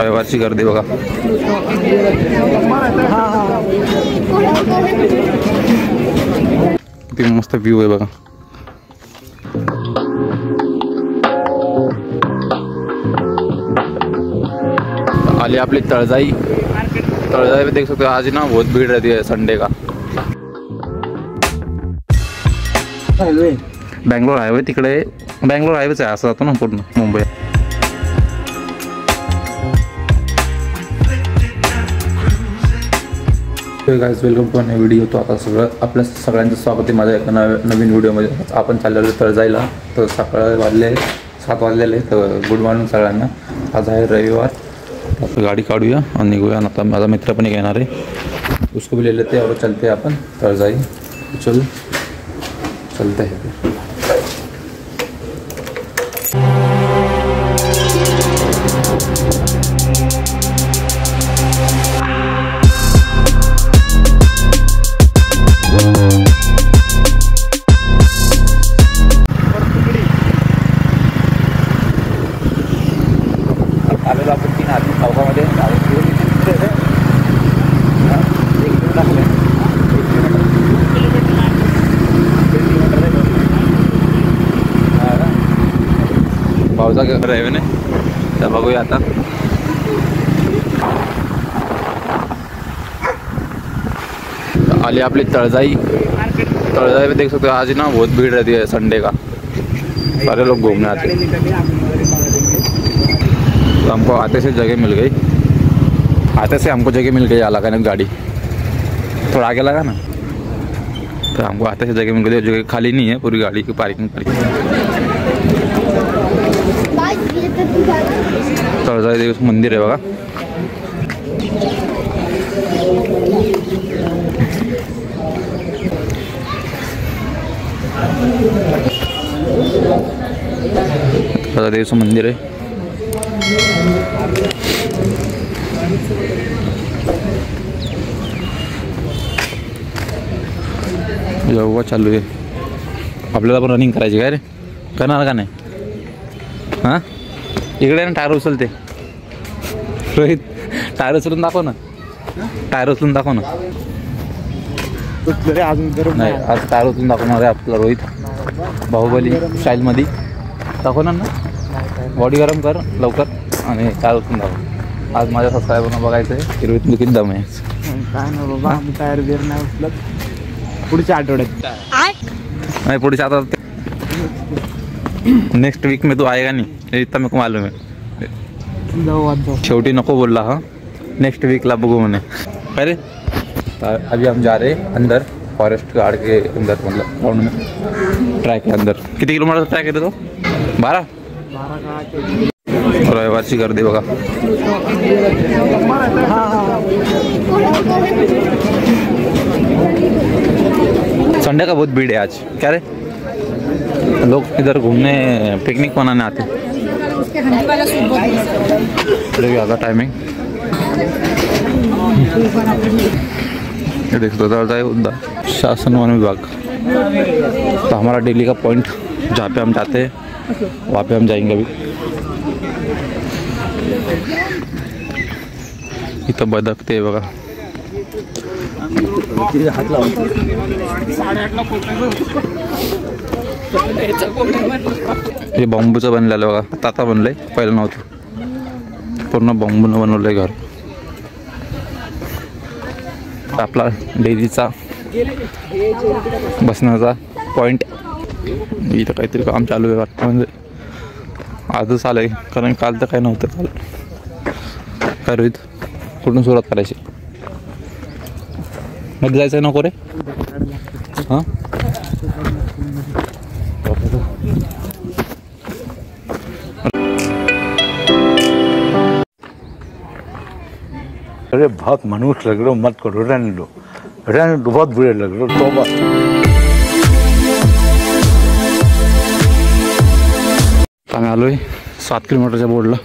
रविवारची गर्दी बघा. किती मस्त व्ह्यू आहे बघा. आली आपली तळजाई. तळजाई में देख सकते हो आज ना बहुत भीड़ रहती है संडे का. बँगलोर हायवे तिकडे बँगलोर हायवेच आहे असं जातो ना पूर्ण मुंबई. गाइस वेलकम टू नवीन व्हिडिओ. तो आता आपल्या सगळ्यांचं स्वागत आहे माझ्या एका नवीन व्हिडिओमध्ये. आपण चाललेलो तळजाईला. तर सकाळ वाजले 7 वाजलेले. तर गुड मॉर्निंग सगळ्यांना. आज आहे रविवार. आता गाडी काढूया आणि निघूया. आता माझा मित्र पण येणार आहे. उसको भी ले लेते और चलते अपन तळजाई. चलते हैं. आलेलो आपण 3 आधी चौकामध्ये भाऊचा घर आहे ना. तर बघूया आता. आली आपली तळजाई. तळजाई में देख सकते हो आज ना बहुत भीड़ रहती है संडे का. सारे लोग घूमने आते हैं. तो हमको आते से जगह मिल गई. आते से हमको जगह मिल गई. लगा ना गाड़ी थोड़ा आगे लगा ना. तो हमको आते से जगह मिल गई. जगह खाली नहीं है पूरी गाड़ी की पार्किंग. तळजाई देव मंदिर आहे बघा. तळजाई देवचं मंदिर आहे. योगा चालू आहे. आपल्याला पण रनिंग करायची काय रे. करणार का नाही. हां इकडे ना टायर उचलते. रोहित टायर उचलून दाखव ना. टायर उचलून दाखव ना. नाही आज टायर उचलून दाखवणार आहे आपला रोहित. बाहुबली स्टाईलमध्ये दाखवणार ना. बॉडी गरम कर लवकर आणि टायर उचलून दाखव. आज माझ्या सबस्क्रायबरना बघायचं आहे रोहित किती दम आहे. काय ना बाबा आम्ही टायर बिर नाही उचलत. पुढच्या आठवड्यात नहीं पुढच्या आता नेक्स्ट वीक में तो आएगा नहीं इतना मेरे को मालूम है. शेवटी नको बोलला. हाँ नेक्स्ट वीकला बघू मैंने. अरे अभी हम जा रहे हैं अंदर फॉरेस्ट गार्ड के अंदर. मतलब ग्राउंड में ट्रैक के अंदर. किती किलोमीटर ट्रैक है तो 12. रविवारची गर्दी बघा. संडे का बहुत भीड़ है आज. क्या रे लोग इधर घूमने पिकनिक मनाने आते हैं. देखिए टाइमिंग ये देख सकते शासन वन विभाग. तो हमारा डेली का पॉइंट जहाँ पे हम जाते हैं वहाँ पे हम जाएंगे. अभी इथं बदकते आहे बघा. हे बांबूचं बनलेलं बघा. आता बनलंय पहिलं नव्हतं. पूर्ण बांबूनं बनवलंय घर. आपला डेलीचा बसण्याचा पॉइंट. इथं काहीतरी काम चालू आहे वाटतं. म्हणजे आजच आलंय कारण काल तर काही नव्हतं. काल काय रोहित कुठून सुरुवात करायची. मध्ये जायचं नको रे. हां अरे बहुत मनुष्य लग रहा. मत करो रहने दो बहुत बुरे लग रहे हो. तो बस आम्ही आलोय 7 किलोमीटरच्या बोर्डला.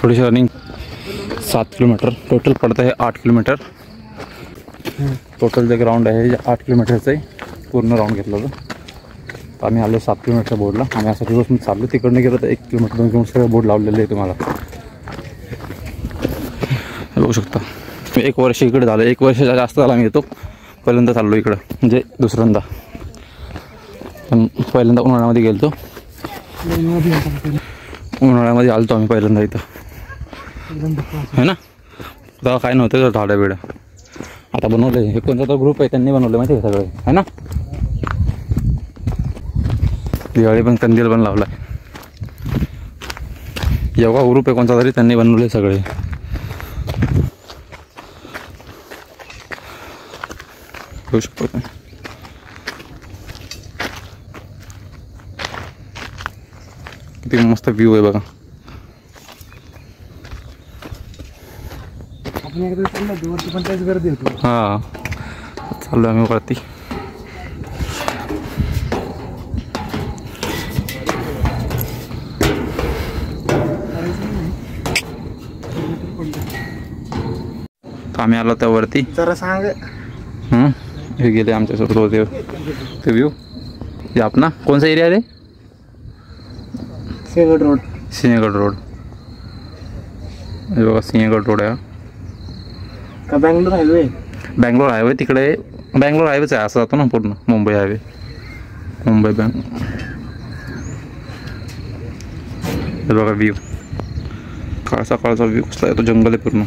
थोडीशी रनिंग. 7 किलोमीटर टोटल पड़ता है. 8 किलोमीटर टोटल जे ग्राउंड आहे 8 किलोमीटरचं आहे. पूर्ण राऊंड घेतलं होतं. तर आम्ही आलो 7 किलोमीटरच्या बोर्डला. आम्ही असं दिवस मी चाललो तिकडनं गेलो तर 1 किलोमीटर 2 किलोमीटर बोर्ड लावलेले आहे तुम्हाला बघू शकता. 1 वर्ष इकडे झालं, 1 वर्षाच्या जास्त झाला मी येतो. पहिल्यांदा चाललो इकडं म्हणजे दुसऱ्यांदा. पण पहिल्यांदा उन्हाळ्यामध्ये गेलो तो. उन्हाळ्यामध्ये आलतो आम्ही पहिल्यांदा इथं है ना. तेव्हा काय नव्हतं झाडं बिडं. आता बनवलं हे कोणता तो ग्रुप आहे त्यांनी बनवलं माहिती आहे सगळे है ना. दिवाळी पण कंदील पण लावला आहे. योगा ग्रुप आहे कोणता तरी त्यांनी बनवले सगळे. होऊ शकतो किती मस्त व्ह्यू आहे बघा. आपण एकदा चाललो वरती पण त्याच गर्दी होती. हां चाललो आम्ही वरती. आम्ही आलो त्यावरती. जरा सांग. हे गेले आमच्यासोबत होते ते व्ह्यू. हे आपला कोणसा एरिया आहे रे. सिंहगड रोड. सिंहगड रोड. हे बघा सिंहगड रोड आहे का बँगलोर हायवे. बँगलोर हायवे तिकडे. बँगलोर हायवेच आहे असं जातो ना पूर्ण. मुंबई हायवे मुंबई बँग. हे बघा व्ह्यू काळचा काळचा व्ह्यू कसला आहे. तो जंगल आहे पूर्ण.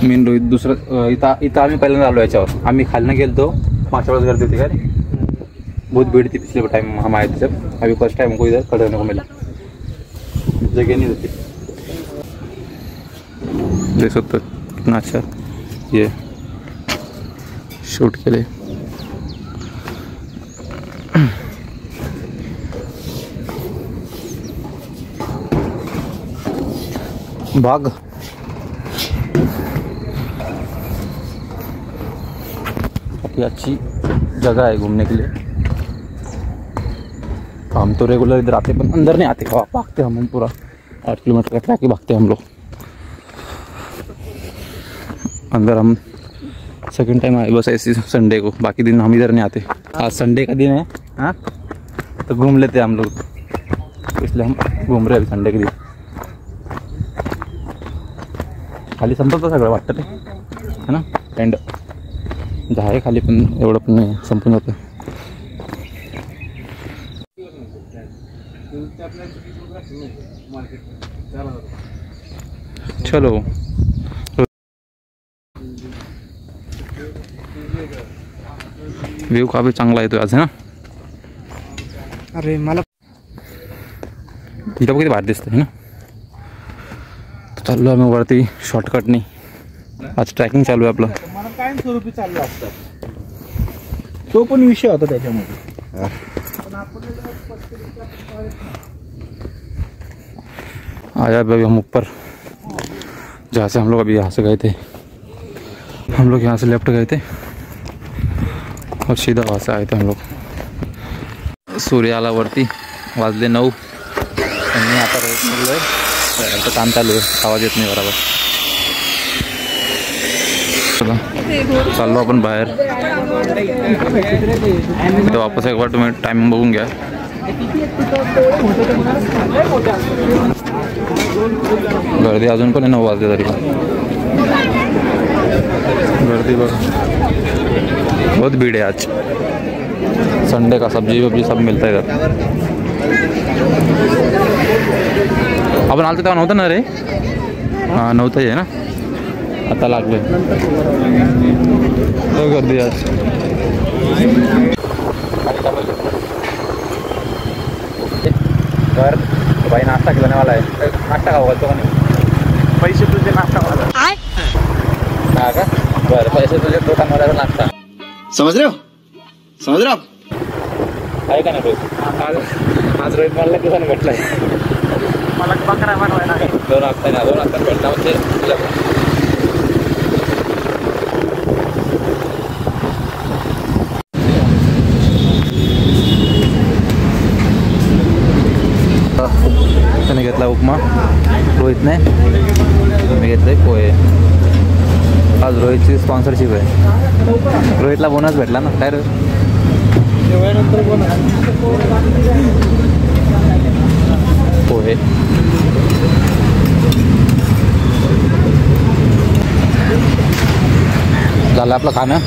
मेन रोड दुसरं इथं आम्ही पहिल्यांदा आलो याच्यावर. आम्ही खालनं गेलो मागच्या वेळेस गर्दी होती काय बहुत भीड़ थी पिछले टाइम हम आए थे जब. अभी फर्स्ट टाइम हमको इधर खड़े होने को मिला. जगह नहीं रहती. देख सकते कितना अच्छा ये शूट के लिए. बाग काफ़ी अच्छी जगह है घूमने के लिए. हम तो रेगुलर इधर आते पण अंदर नहीं आते. भागते हम पूरा 8 किलोमीटर का ट्रैक ही भागते हम लोग अंदर. हम सेकंड टाइम आए बस ऐसी संडे को. बाकी दिन हम इधर नहीं आते. आज संडे का दिन है हाँ तो घूम लेते हैं हम लोग. इसलिए हम घूम रहे हैं संडे के दिन. खाली संपत सगळं वाटतं ते है ना. एंड आहे खाली पण एवढं पण नाही संपून जातं. चलो व्ह्यू काफी चांगला येतोय आज है ना. अरे मला इथं किती भारी दिसतं है ना. चाललो आम्ही वरती शॉर्टकटनी. आज ट्रॅकिंग चालू आहे आपलं. मला कायम स्वरूपी चालू असतं. तो पण विषय होता त्याच्यामध्ये. आया अभी हम ऊपर जहाँ से हम लोग अभी यहाँ से गए थे. हम लोग यहाँ से लेफ्ट गए थे और सीधा वहाँ से आए थे हम लोग. सूर्य आला वरती. वाजले 9 आणि आता रोज निघलो आहे. काम चालू आहे. आवाज येत नाही बरोबर. चला चाललो आपण बाहेर. तर वापस एक बार तुम्ही टाइम बघून घ्या. गर्दी अजून पण 9 वाजले तरी पण गर्दी बघ. बहुत भीड़ है आज. संडे का सब्जी वब्जी सब मिलता है इधर. आपण आलतो तेव्हा नव्हतं ना रे. हां नव्हतं आहे ना. आता लागले गर्दी आज. घर भाई नाश्ता खिलाने वाला है. नाश्ता खाओ तो नहीं. पैसे तुझे नाश्ता वाला. हाँ का बरं पैसे तुझे दुकानवाल्याचा नाश्ता. समझ रहे हो आप. आहे का नाही रोहित. आज रोहित मला दिवसाने भेटलाय. मला बकरा बनवायला 2 वाजता भेटला म्हणजे त्याने घेतला उपमा. रोहितने मी घेतले पोहे. आज रोहितची रोहितची स्पॉन्सरशिप आहे. रोहितला बोनस भेटला ना काय रे. पोहे झालं आपलं खाणं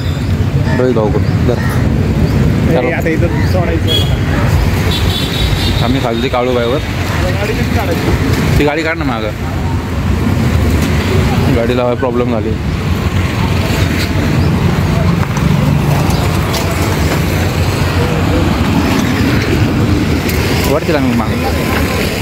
रोहित भाऊकडून. तर आता इथं सोडायचं. आम्ही खाली काळूबाईवर. ती गाडी काढ ना मागं. गाडी लावायला प्रॉब्लेम झाली. वरती आम्ही मागं